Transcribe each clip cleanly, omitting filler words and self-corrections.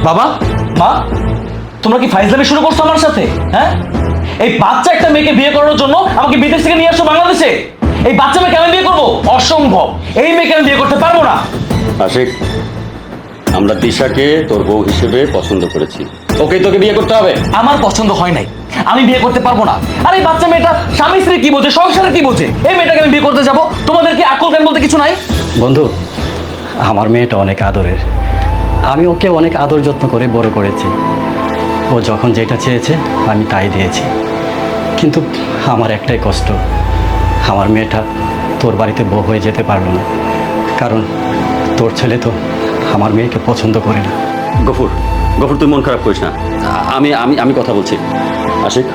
বাবা, মা, তোমরা কি ফাইজলামি শুরু করছো আমার সাথে? হ্যাঁ, এই বাচ্চা একটা মেয়েকে বিয়ে করার জন্য আমাকে বিদেশ থেকে নিয়ে আসো বাংলাদেশে। এই বাচ্চা মেয়েকে আমি বিয়ে করবো? অসম্ভব। এই মেয়েকে আমি বিয়ে করতে পারবো না। আশিক, আমরা দিশাকে তোর বউ হিসেবে পছন্দ করেছি, ওকে তোকে বিয়ে করতে হবে। আমার পছন্দ হয় নাই, আমি বিয়ে করতে পারবো না। আর এই বাচ্চা মেয়েটা স্বামী স্ত্রী কি বোঝে, সংসারে কি বোঝে? এই মেয়েটাকে আমি বিয়ে করতে যাবো? তোমাদের কি আকল জ্ঞান বলতে কিছু নাই? বন্ধু, আমার মেয়েটা অনেক আদরের। আমি ওকে অনেক আদর যত্ন করে বড় করেছি। ও যখন যেটা চেয়েছে আমি তাই দিয়েছি। কিন্তু আমার একটাই কষ্ট, আমার মেয়েটা তোর বাড়িতে বউ হয়ে যেতে পারলো না, কারণ তোর ছেলে তো আমার মেয়েকে পছন্দ করে না। গফুর, গফুর, তুই মন খারাপ করিস না। আমি আমি আমি কথা বলছি। আশিক,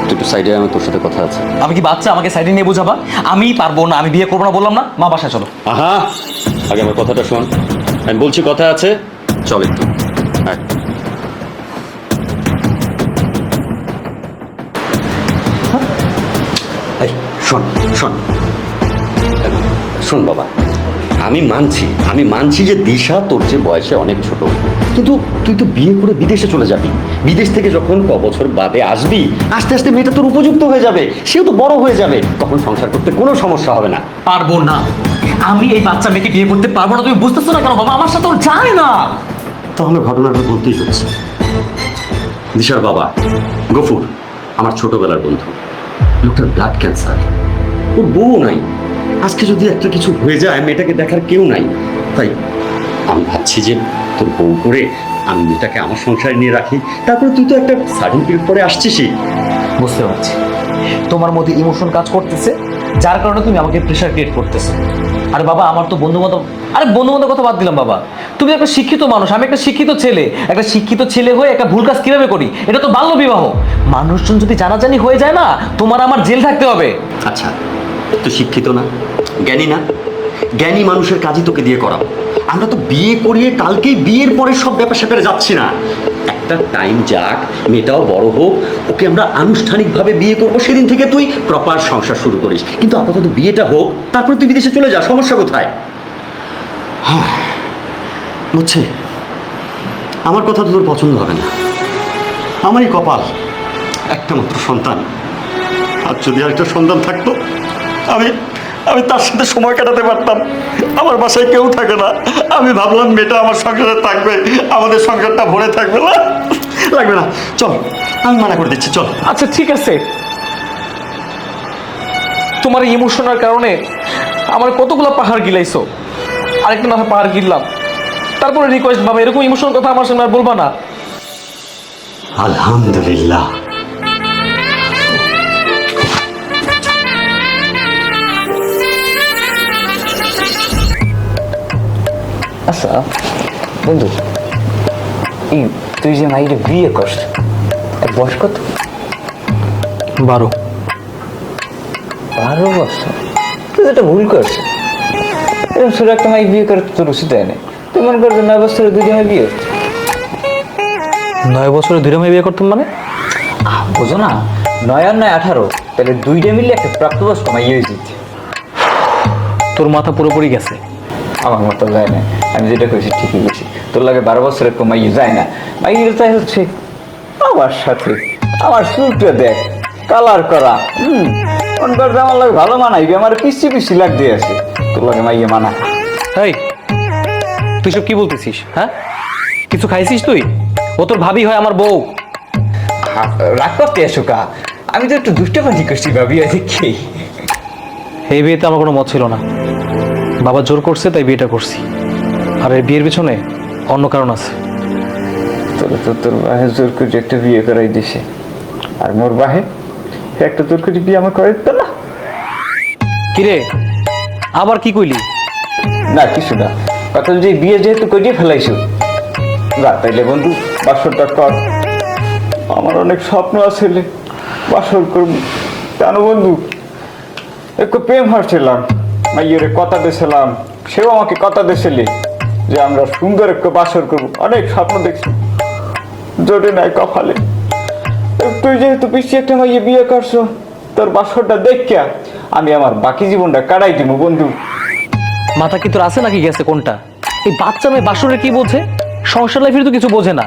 তুই একটু সাইডে, আমি তোর সাথে কথা আছে। আমি কি বাচ্চা আমাকে সাইডে নিয়ে বুঝাবা? আমি পারবো না, আমি বিয়ে করবো না বললাম না। মা, বাসায় চলো। আহা, আগে আমার কথাটা শোন। আমি বলছি কথা আছে, চল একটু। হ্যাঁ, শোন শোন শোন বাবা, আমি মানছি যে দিশা তোর যে বয়সে অনেক ছোট, কিন্তু তুই তো বিয়ে করে বিদেশে চলে যাবি। বিদেশ থেকে যখন বছর বাদে আসবি, আস্তে আস্তে মেয়েটা তোর উপযুক্ত হয়ে যাবে, সেও তো বড় হয়ে যাবে, তখন সংসার করতে কোনো সমস্যা হবে না। পারবো না, আমি এই বাচ্চা মেয়েকে বিয়ে করতে পারবো না। তুমি বুঝতেছো না কেন বাবা? আমার সাথে ওর যায় না। তাহলে ঘটনাটা বলতেই হচ্ছে। দিশার বাবা গফুর আমার ছোটবেলার বন্ধু, লোকটার ব্লাড ক্যান্সার, ওর বউ নাই। আজকে যদি একটা কিছু হয়ে যায়, মেয়েটাকে দেখার কেউ নাই। তাই আমি ভাবছি যে তোর বউ করে আমি মেয়েটাকে আমার সংসারে নিয়ে রাখি, তারপরে তুই তো একটা সার্টেন পিরিয়ড পরে আসছিসই। বুঝতে পারছি তোমার মধ্যে ইমোশন কাজ করতেছে, যার কারণে তুমি আমাকে প্রেশার ক্রিয়েট করতেছো। আরে বাবা, আমার তো বন্ধু বান্ধব, আরে বন্ধু বান্ধব কথা বাদ দিলাম বাবা। তুমি একটা শিক্ষিত মানুষ, আমি একটা শিক্ষিত ছেলে। একটা শিক্ষিত ছেলে হয়ে একটা ভুল কাজ কিভাবে করি? এটা তো বাল্য বিবাহ। মানুষজন যদি জানাজানি হয়ে যায় না, তোমার আমার জেল থাকতে হবে। আচ্ছা, তুই শিক্ষিত না, জ্ঞানী না? জ্ঞানী মানুষের কাজই তোকে দিয়ে করাবো। আমরা তো বিয়ে করিয়ে কালকেই বিয়ের পরে সব ব্যাপার স্যাপারে যাচ্ছি না। একটা টাইম যাক, মেয়েটাও বড় হোক, ওকে আমরা আনুষ্ঠানিকভাবে বিয়ে করবো, সেদিন থেকে তুই প্রপার সংসার শুরু করিস। কিন্তু আপাতত বিয়েটা হোক, তারপরে তুই বিদেশে চলে যা, সমস্যা কোথায়? বুঝছে, আমার কথা তো তোর পছন্দ হবে না। আমারই কপাল, একটা মাত্র সন্তান। আর যদি আরেকটা সন্তান থাকতো, আমি আমি তার সাথে সময় কাটাতে পারতাম। আমার বাসায় কেউ থাকে না, আমি ভাবলাম মেয়েটা আমার সংসারে থাকবে, আমাদের সংসারটা ভরে থাকবে। না, লাগবে না, চল, আমি মানা করে দিচ্ছি, চল। আচ্ছা ঠিক আছে, তোমার ইমোশনের কারণে আমার কতগুলো পাহাড় গিলাইছো, আরেকটা মাথা পাহাড় গিললাম। তারপরে রিকোয়েস্ট বাবা, এরকম ইমোশনাল কথা আমার সামনে আর বলবা না। আলহামদুলিল্লাহ। আচ্ছা বন্ধু, এই তুই যে মাইরে বিয়ে করছ, তোর বয়স কত? 12। 12 বছর? তুই একটা ভুল করছ। এরকম ছোট একটা মাই বিয়ে করে তোর উচিত হয় না। তুই মনে করছো 9 বছরে 2 জনের বিয়ে? 9 বছরে 2টা মেয়ে বিয়ে করতাম মানে? বোঝো না, 9 আর 9 18, তাহলে 2টা মিলে একটা প্রাপ্তবয়স্ক মাই হয়ে যেত। তোর মাথা পুরোপুরি গেছে। আমার মতো যায় না, আমি যেটা করেছি ঠিকই বলছি। তোর লাগে 12 বছরের কমাই যায় না। মাইয়ের চাই হচ্ছে আমার সাথে। আমার চুলটা দেখ, কালার করা, অনবার আমার লাগে ভালো মানাইবে, আমার পিসি পিসি লাগ দিয়ে আছে। তোর লাগে মাইয়ে মানা। এই, তুই সব কি বলতেছিস? হ্যাঁ, কিছু খাইছিস তুই? ও তোর ভাবি হয়, আমার বউ। রাগ করতে এসো কা, আমি তো একটু দুষ্টাবাজি করছি ভাবি দেখি। এই বিয়েতে আমার কোনো মত ছিল না, বাবা জোর করছে তাই বিয়েটা করছি। আর এই বিয়ের পিছনে অন্য কারণ আছে। তোর বাহে জোর করে একটা বিয়ে করাই দিছে, আর মোর বাহে একটা জোর করে বিয়ে আমার করে দিত না। কিরে, আবার কি কইলি? না কিছু না, কথা যে বিয়ে যেহেতু করিয়ে ফেলাইছো, যা তাইলে বন্ধু বাসরটা কর। আমার অনেক স্বপ্ন আছে, বাসর করবো। জানো বন্ধু, একটু প্রেম হারছিলাম, মাইয়ের কথা দিয়েছিলাম, সেও আমাকে কথা দিয়েছিলি যে আমরা সুন্দর একটু বাসর করবো। অনেক স্বপ্ন দেখছি, জোটে নাই কপালে। তুই যেহেতু পিছিয়ে একটা মাইয়ে বিয়ে করছো, তোর বাসরটা দেখিয়া আমি আমার বাকি জীবনটা কাটাই দিব বন্ধু। মাথা কি তোর আছে নাকি গেছে কোনটা? এই বাচ্চা মেয়ে বাসরে কি বোঝে? সংসার লাইফের তো কিছু বোঝে না।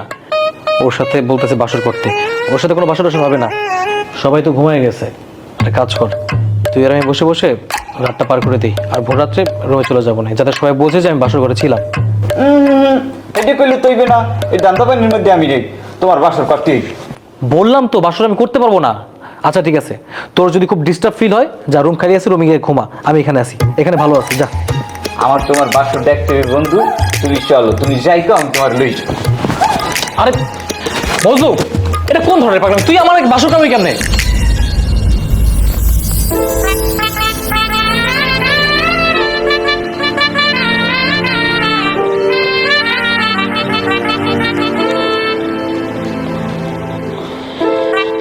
ওর সাথে বলতেছে বাসর করতে, ওর সাথে কোনো বাসর টাসর হবে না। সবাই তো ঘুমিয়ে গেছে। একটা কাজ কর, তুই আর আমি বসে বসে রাতটা পার করে দিই, আর ভোর রাত্রে রুমে চলে যাবো না, যাতে সবাই বোঝে যে আমি বাসর ঘরে ছিলাম। এটা করলে তৈবে না, এই দান্তা পানির মধ্যে আমি রে তোমার বাসর করতে। বললাম তো বাসর আমি করতে পারবো না। আচ্ছা ঠিক আছে, তোর যদি খুব ডিস্টার্ব ফিল হয়, যা রুম খালি আছে, রুমে গিয়ে ঘুমা, আমি এখানে আছি, এখানে ভালো আছি, যা। আমার তোমার বাসর দেখতে হবে বন্ধু, তুমি চলো, তুমি যাই তো আমি তোমার লই যাবো। আরে বলতো এটা কোন ধরনের পাগলামি? তুই আমার বাসর কামড়ি কেমনে?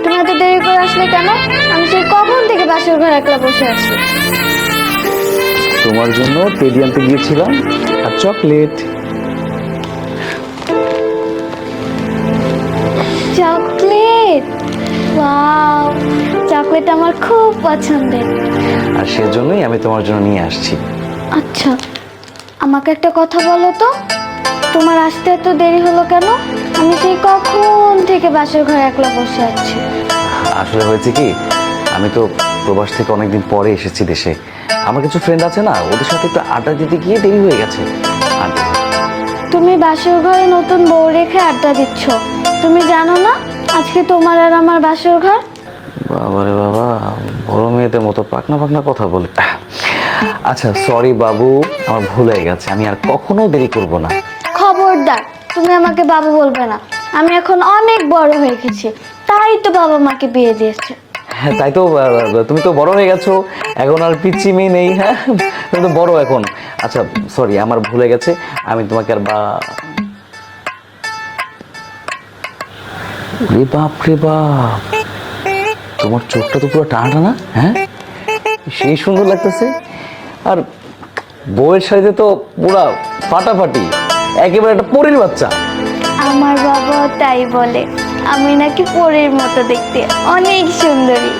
তুমি এত দেরি করে আসলে কেন? আমি সেই কখন থেকে বাসর ঘর একলা বসে আছি। তোমার জন্য টেডি আনতে গিয়েছিলাম আর চকলেট। চকলেট, ওয়াও, চকলেট আমার খুব পছন্দের। আর সেজন্যই আমি তোমার জন্য নিয়ে আসছি। আচ্ছা, আমাকে একটা কথা বলো তো, তোমার আসতে এত দেরি হলো কেন? আমি সেই কখন থেকে বাসর ঘরে একলা বসে আছি। আসলে হয়েছে কি, আমি তো প্রবাস থেকে অনেকদিন পরে এসেছি দেশে। আমার কিছু ফ্রেন্ড আছে না, ওদের সাথে একটু আড্ডা দিতে গিয়ে দেরি হয়ে গেছে। আর তুমি বাসর ঘরে নতুন বউ রেখে আড্ডা দিচ্ছ, তুমি জানো না আজকে তোমার আর আমার বাসর ঘর? বাবারে বাবা, বড় মেয়েদের মতো পাকনা পাকনা কথা বলে। আচ্ছা সরি বাবু, আমার ভুল হয়ে গেছে, আমি আর কখনো দেরি করব না। খবরদার, তুমি আমাকে বাবু বলবে না। আমি এখন অনেক বড় হয়ে গেছি, তাই তো বাবা মাকে বিয়ে দিয়েছে। হ্যাঁ তাই তো, তুমি তো বড় হয়ে গেছো, এখন আর পিচ্ছি মেয়ে নেই। হ্যাঁ তুমি তো বড় এখন। আচ্ছা সরি, আমার ভুল হয়ে গেছে, আমি তোমাকে আর রে বাপ রে বাপ, তোমার চোখটা তো পুরো টানা টানা। হ্যাঁ সেই সুন্দর লাগতেছে, আর বউয়ের শাড়িতে তো পুরা ফাটাফাটি, একেবারে একটা পরীর বাচ্চা। আমার বাবা তাই বলে, আমি নাকি পরীর মতো দেখতে, অনেক সুন্দরী।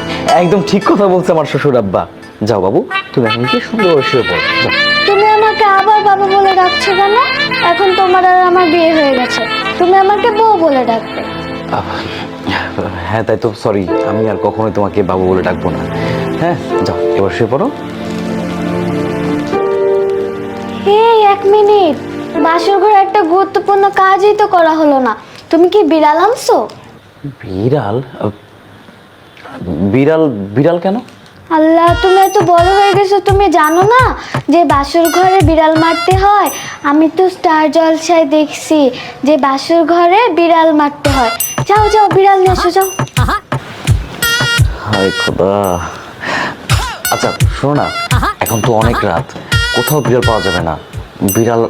একদম ঠিক কথা বলছে আমার শ্বশুর আব্বা। যাও বাবু, তুমি এখন কি সুন্দর শুয়ে পড়ো, যাও। তুমি আমাকে আবার বাবা বলে ডাকছো কেন? এখন তোমার আর আমার বিয়ে হয়ে গেছে, তুমি আমাকে বউ বলে ডাকবে। হ্যাঁ তাই তো, সরি, আমি আর কখনোই তোমাকে বাবু বলে ডাকবো না। হ্যাঁ যাও এবার শুয়ে পড়ো। এই এক মিনিট, বাসর ঘরে একটা গুরুত্বপূর্ণ কাজই তো করা হলো না। তুমি কি বিড়াল আনছো? বিড়াল? বিড়াল? বিড়াল কেন? আল্লাহ, তুমি এত বড় হয়ে গেছো, তুমি জানো না যে বাসর ঘরে বিড়াল মারতে হয়? আমি তো স্টার জলসায় দেখছি যে বাসর ঘরে বিড়াল মারতে হয়। যাও যাও, বিড়াল নিয়ে এসো, যাও। হায় খোদা। আচ্ছা শোনো না, এখন তো অনেক রাত, কোথাও বিড়াল পাওয়া যাবে না। বিড়াল,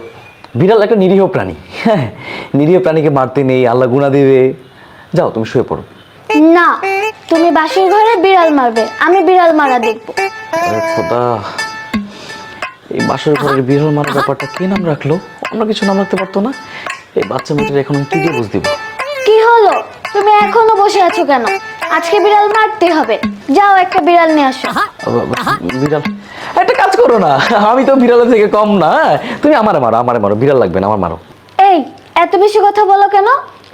বিড়াল একটা নিরীহ প্রাণী। হ্যাঁ নিরীহ প্রাণীকে মারতে নেই, আল্লাহ গুনাহ দেবে। যাও তুমি শুয়ে পড়ো। না, তুমি বাসর ঘরে বিড়াল মারবে, আমি বিড়াল মারা দেখবো। আরে খোদা, এই বাসর ঘরের বিড়াল মারার ব্যাপারটা কে নাম রাখলো? অন্য কিছু নাম রাখতে পারতো না? এই বাচ্চা মেয়েটার এখন আমি কি দিয়ে বুঝ দিব? কি হলো, তুমি এখনো বসে আছো কেন? আজকে বিড়াল মারতে হবে, যাও একটা বিড়াল নিয়ে আসো। বিড়াল? একটা কাজ করো না, আমি তো বিড়ালের থেকে কম না। তুমি আমারে মারো, আমারে মারো, বিড়াল লাগবে না, আমার মারো। এই, এত বেশি কথা বলো কেন?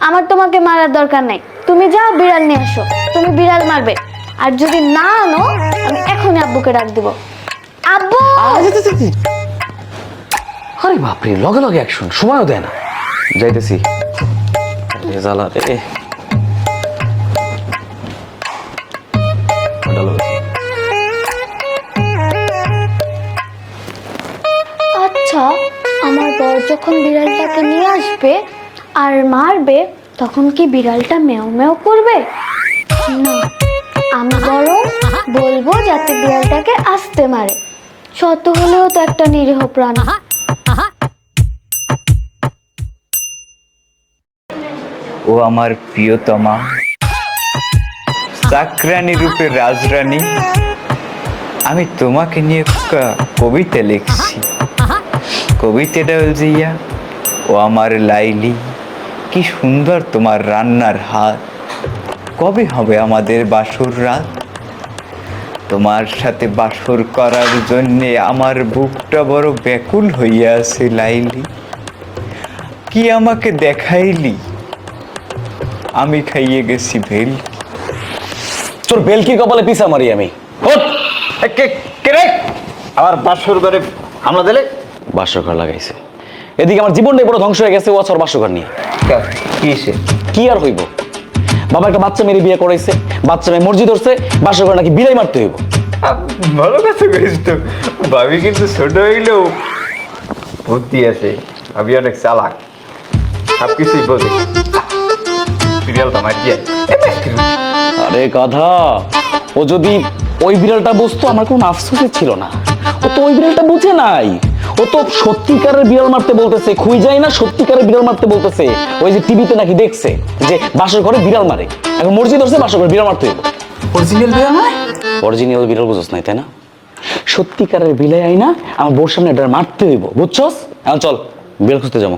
আমার তোমাকে মারার দরকার নেই, তুমি যাও বিড়াল নিয়ে আসো। তুমি বিড়াল মারবে, আর যদি না আনো আমি এখনই আব্বুকে ডাক দিব। আব্বু! আরে বাপরে, লগে লগে অ্যাকশন, সময়ও দেয় না। যাইতেছি। জ্বালা রে। আচ্ছা, আমার বর যখন বিড়ালটাকে নিয়ে আসবে আর মারবে, তখন কি বিড়ালটা মেও মেও করবে? না, আমি বরং বলবো যাতে বিড়ালটাকে আস্তে মারে, শত হলেও তো একটা নিরীহ প্রাণী। ও আমার প্রিয়তমা, চাকরানী রূপে রাজরানী, আমি তোমাকে নিয়ে কবিতা লিখছি। কবিতাটা হচ্ছে ইয়া, ও আমার লাইলি, কি সুন্দর তোমার রান্নার হাত, কবে হবে আমাদের বাসর রাত? তোমার সাথে বাসর করার জন্যে আমার বুকটা বড় ব্যাকুল হইয়া আছে লাইলি। কি আমাকে দেখাইলি? আমি খাইয়ে গেছি ভেল। তোর বেলকির কপালে পিসা মারি আমি। ওঠ! আবার বাসর ঘরে হামলা দিলে? বাসরঘর লাগাইছে, এদিকে আমার জীবনটাই পুরো ধ্বংস হয়ে গেছে ও আছে ওর বাসরঘর নিয়ে। কি সে? কি আর হইব, বাবা একটা বাচ্চা মেরে বিয়ে করাইছে, বাচ্চা মেয়ে মসজিদ ধরছে, বাসরঘর নাকি বিলাই মারতে হইব। ভালো কথা কইস তো। ভাবি কিন্তু ছোট হইলেও বুদ্ধি আছে, ভাবি অনেক চালাক, সব কিছুই বোঝে। বিড়ালটা মার দিয়ে আরে কথা, ও যদি ওই বিড়ালটা বুঝতো আমার কোনো আফসোসই ছিল না। ও তো ওই বিড়ালটা বুঝে নাই, ও তো সত্যিকারের বিড়াল মারতে বলতেছে, খুঁই যায় না সত্যিকারের বিড়াল মারতে বলতেছে। ওই যে টিভিতে নাকি দেখছে যে বাসর ঘরে বিড়াল মারে, এখন মসজিদ ধরছে বাসর ঘরে বিড়াল মারতে হইব। অরিজিনাল বিড়াল নয়? অরিজিনাল বিড়াল বুঝোস নাই তাই না? সত্যিকারের বিলাই আইনা আমার বউর সামনে এটা মারতে হইব, বুঝছস? এখন চল বিড়াল খুঁজতে যাবো।